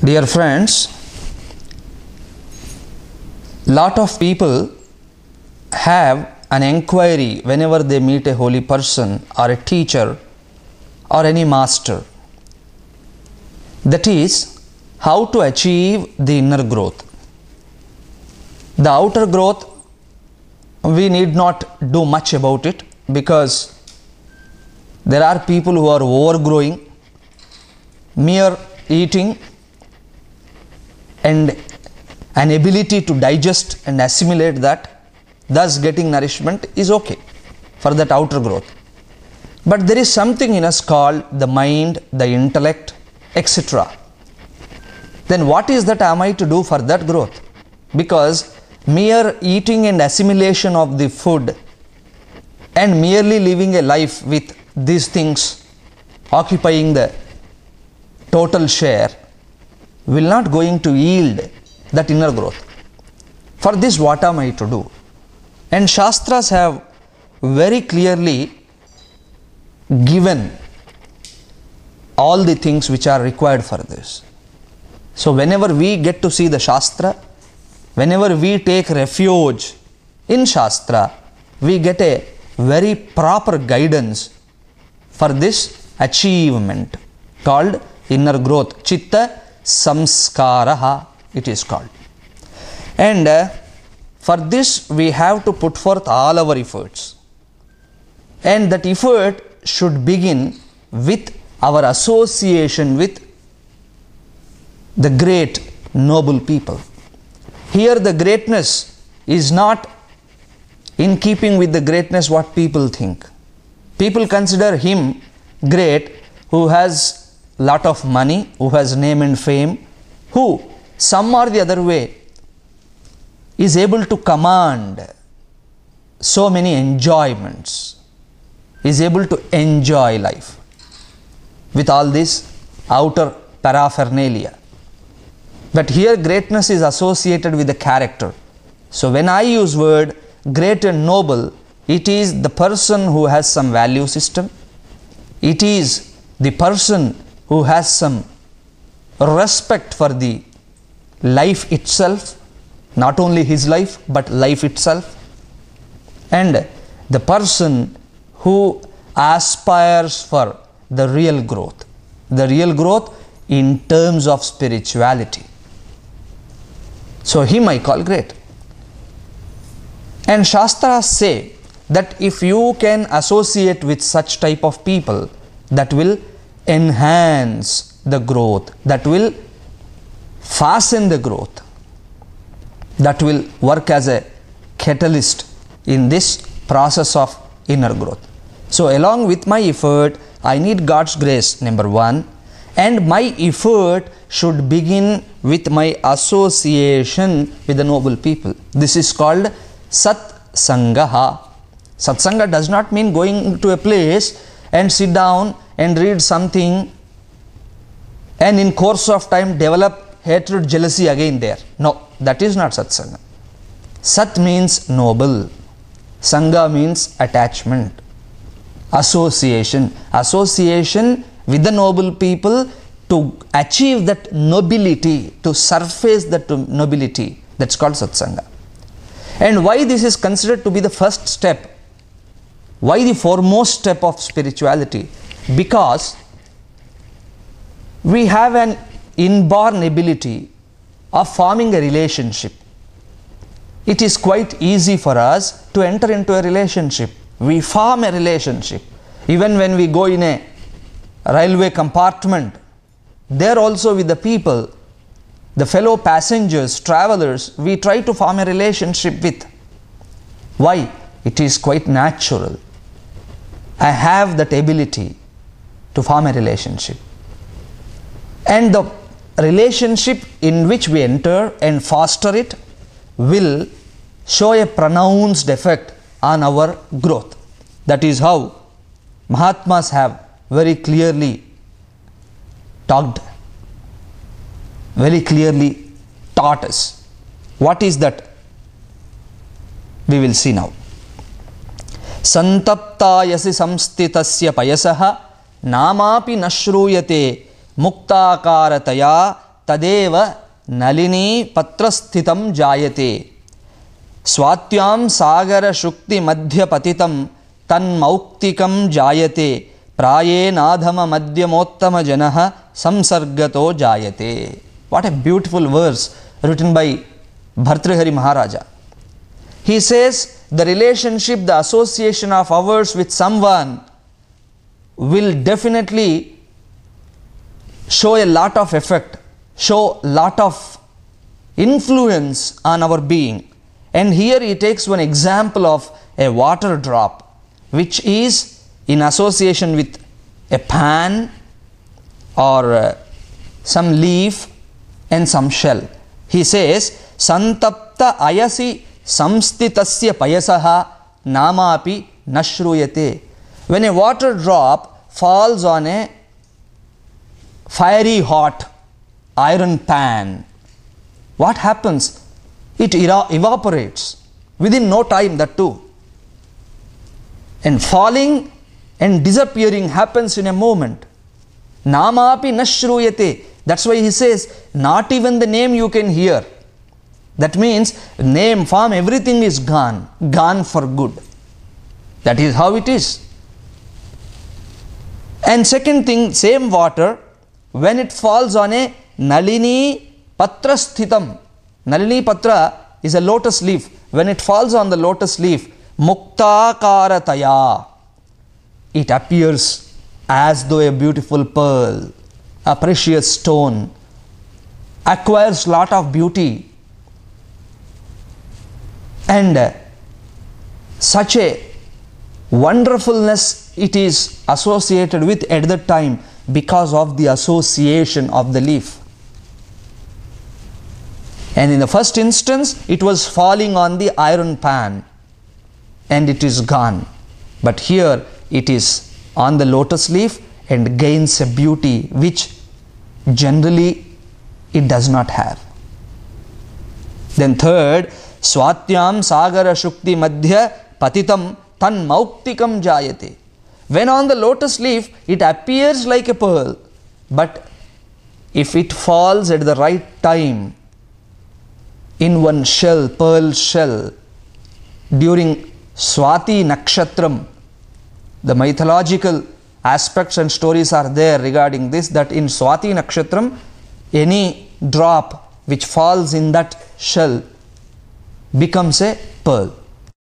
Dear friends, lot of people have an inquiry whenever they meet a holy person or a teacher or any master. That is, how to achieve the inner growth. The outer growth, we need not do much about it, because there are people who are overgrowing, mere eating and an ability to digest and assimilate that, thus getting nourishment, is okay for that outer growth. But there is something in us called the mind, the intellect, etc. Then what is that am I to do for that growth? Because mere eating and assimilation of the food and merely living a life with these things occupying the total share will not going to yield that inner growth. For this, what am I to do? And Shastras have very clearly given all the things which are required for this. So whenever we get to see the Shastra, whenever we take refuge in Shastra, we get a very proper guidance for this achievement called inner growth. Chitta samskaraha it is called. And for this we have to put forth all our efforts. And that effort should begin with our association with the great noble people. Here the greatness is not in keeping with the greatness what people think. People consider him great who has lot of money, who has name and fame, who some or the other way is able to command so many enjoyments, is able to enjoy life with all this outer paraphernalia. But here greatness is associated with the character. So when I use word great and noble, it is the person who has some value system. It is the person who has some respect for the life itself, not only his life but life itself. And the person who aspires for the real growth in terms of spirituality. So him I call great. And Shastras say that if you can associate with such type of people, that will enhance the growth, that will fasten the growth, that will work as a catalyst in this process of inner growth. So along with my effort, I need God's grace, number one, and my effort should begin with my association with the noble people. This is called Satsanga. Satsanga does not mean going to a place and sit down and read something and in course of time develop hatred, jealousy again there. No, that is not Satsanga. Sat means noble. Sangha means attachment, association. Association with the noble people to achieve that nobility, to surface that nobility. That's called Satsanga. And why this is considered to be the first step? Why the foremost step of spirituality? Because we have an inborn ability of forming a relationship. It is quite easy for us to enter into a relationship. We form a relationship. Even when we go in a railway compartment, there also with the people, the fellow passengers, travelers, we try to form a relationship with. Why? It is quite natural. I have that ability to form a relationship. And the relationship in which we enter and foster it will show a pronounced effect on our growth. That is how Mahatmas have very clearly talked, very clearly taught us. What is that? We will see now. Santaptayasi samstitasya payasaha namapi nashruyate muktakarataya tadeva nalini patrasthitam jayate. Swatyam sagara shukti madhya patitam tan mauktikam jayate. Praye nadhama madhyamottama janaha samsargato jayate. What a beautiful verse written by Bhartrihari Maharaja. He says the relationship, the association of ours with someone will definitely show a lot of effect, show lot of influence on our being. And here he takes one example of a water drop which is in association with a pan or some leaf and some shell. He says, Santapta ayasi samstitasya payasaha namapi nashruyate. When a water drop falls on a fiery hot iron pan, what happens? It evaporates within no time, that too. And falling and disappearing happens in a moment. Namapi nashruyate. That's why he says, not even the name you can hear. That means name, form, everything is gone, gone for good. That is how it is. And second thing, same water, when it falls on a nalini patra sthitam. Nalini patra is a lotus leaf. When it falls on the lotus leaf, muktakarataya, it appears as though a beautiful pearl, a precious stone, acquires lot of beauty. And such a wonderfulness it is associated with at that time because of the association of the leaf. And in the first instance, it was falling on the iron pan and it is gone. But here it is on the lotus leaf and gains a beauty which generally it does not have. Then third, Swatyam sagara shukti madhya patitam tan mauktikam jayate. When on the lotus leaf, it appears like a pearl, but if it falls at the right time in one shell, pearl shell, during Swati Nakshatram, the mythological aspects and stories are there regarding this, that in Swati Nakshatram, any drop which falls in that shell becomes a pearl.